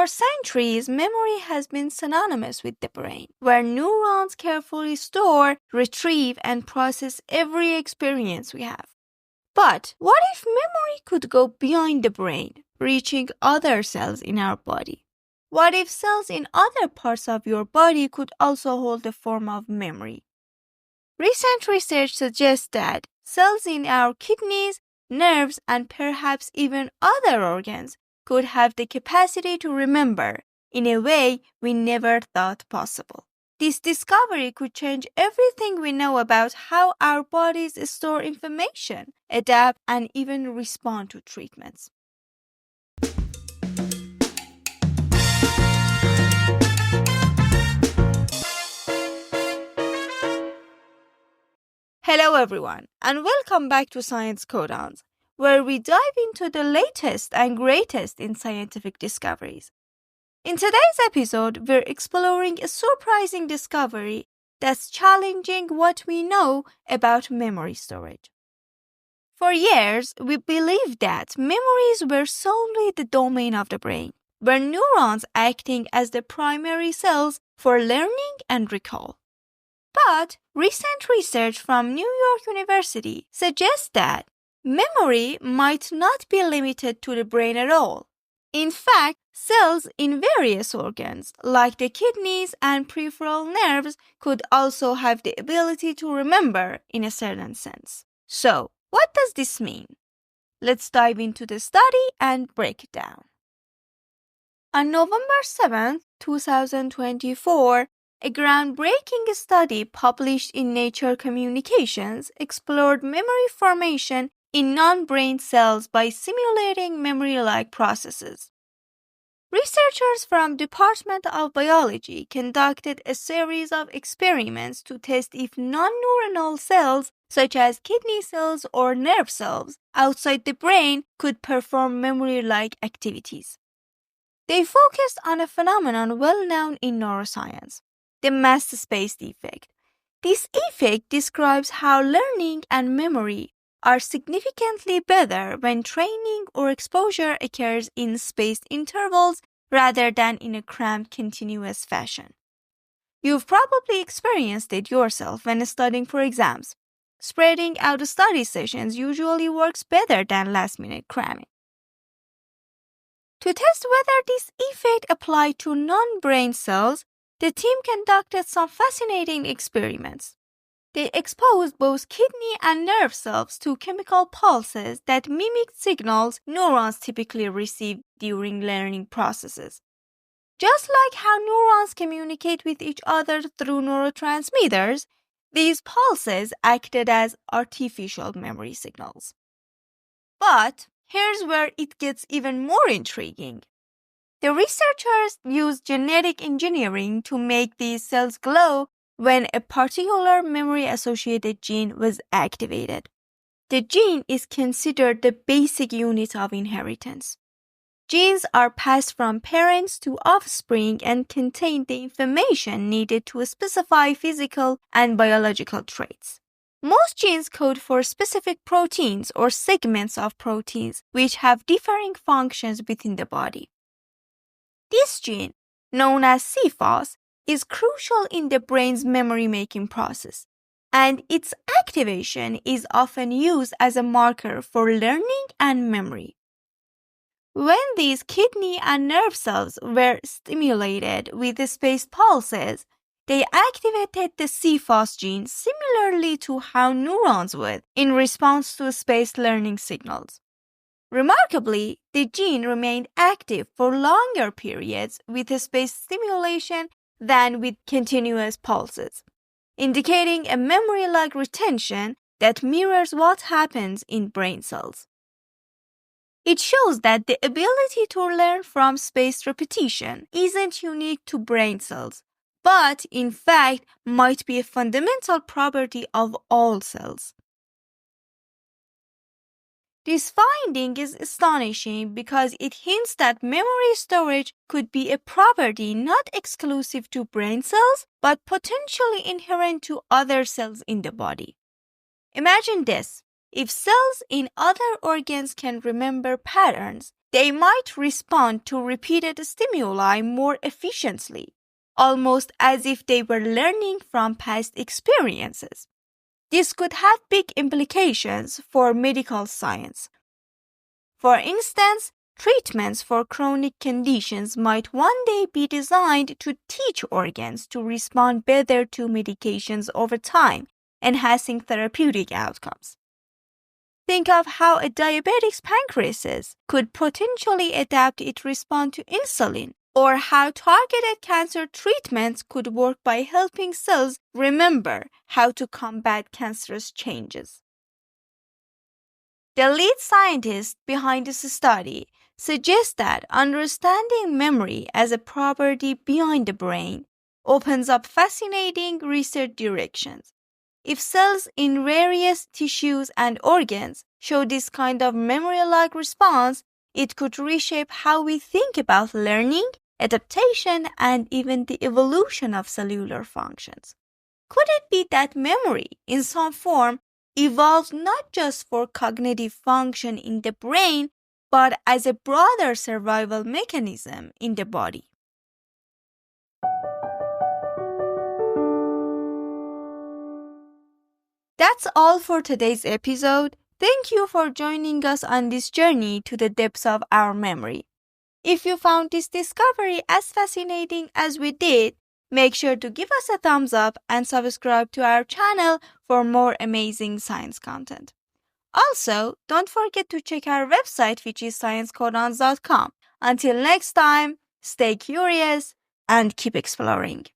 For centuries, memory has been synonymous with the brain, where neurons carefully store, retrieve, and process every experience we have. But what if memory could go beyond the brain, reaching other cells in our body? What if cells in other parts of your body could also hold the form of memory? Recent research suggests that cells in our kidneys, nerves, and perhaps even other organs could have the capacity to remember in a way we never thought possible. This discovery could change everything we know about how our bodies store information, adapt, and even respond to treatments. Hello everyone, and welcome back to Science Codons, where we dive into the latest and greatest in scientific discoveries. In today's episode, we're exploring a surprising discovery that's challenging what we know about memory storage. For years, we believed that memories were solely the domain of the brain, where neurons acting as the primary cells for learning and recall. But recent research from New York University suggests that memory might not be limited to the brain at all. In fact, cells in various organs, like the kidneys and peripheral nerves, could also have the ability to remember in a certain sense. So, what does this mean? Let's dive into the study and break it down. On November 7, 2024, a groundbreaking study published in Nature Communications explored memory formation in non-brain cells by simulating memory-like processes. Researchers from Department of Biology conducted a series of experiments to test if non-neuronal cells, such as kidney cells or nerve cells, outside the brain could perform memory-like activities. They focused on a phenomenon well known in neuroscience, the mass space effect. This effect describes how learning and memory are significantly better when training or exposure occurs in spaced intervals rather than in a cramped continuous fashion. You've probably experienced it yourself when studying for exams. Spreading out study sessions usually works better than last-minute cramming. To test whether this effect applied to non-brain cells, the team conducted some fascinating experiments. They exposed both kidney and nerve cells to chemical pulses that mimicked signals neurons typically receive during learning processes. Just like how neurons communicate with each other through neurotransmitters, these pulses acted as artificial memory signals. But here's where it gets even more intriguing. The researchers used genetic engineering to make these cells glow when a particular memory-associated gene was activated. The gene is considered the basic unit of inheritance. Genes are passed from parents to offspring and contain the information needed to specify physical and biological traits. Most genes code for specific proteins or segments of proteins which have differing functions within the body. This gene, known as c-Fos, is crucial in the brain's memory-making process, and its activation is often used as a marker for learning and memory. When these kidney and nerve cells were stimulated with spaced pulses, they activated the c-Fos gene similarly to how neurons would in response to spaced learning signals. Remarkably, the gene remained active for longer periods with spaced stimulation than with continuous pulses, indicating a memory-like retention that mirrors what happens in brain cells. It shows that the ability to learn from spaced repetition isn't unique to brain cells, but in fact might be a fundamental property of all cells. This finding is astonishing because it hints that memory storage could be a property not exclusive to brain cells, but potentially inherent to other cells in the body. Imagine this: if cells in other organs can remember patterns, They might respond to repeated stimuli more efficiently, almost as if they were learning from past experiences. This could have big implications for medical science. For instance, treatments for chronic conditions might one day be designed to teach organs to respond better to medications over time, enhancing therapeutic outcomes. Think of how a diabetic's pancreas could potentially adapt its response to insulin, or how targeted cancer treatments could work by helping cells remember how to combat cancerous changes. The lead scientist behind this study suggests that understanding memory as a property beyond the brain opens up fascinating research directions. If cells in various tissues and organs show this kind of memory-like response, it could reshape how we think about learning, adaptation, and even the evolution of cellular functions. Could it be that memory, in some form, evolved not just for cognitive function in the brain, but as a broader survival mechanism in the body? That's all for today's episode. Thank you for joining us on this journey to the depths of our memory. If you found this discovery as fascinating as we did, make sure to give us a thumbs up and subscribe to our channel for more amazing science content. Also, don't forget to check our website, which is sciencecodons.com. Until next time, stay curious and keep exploring.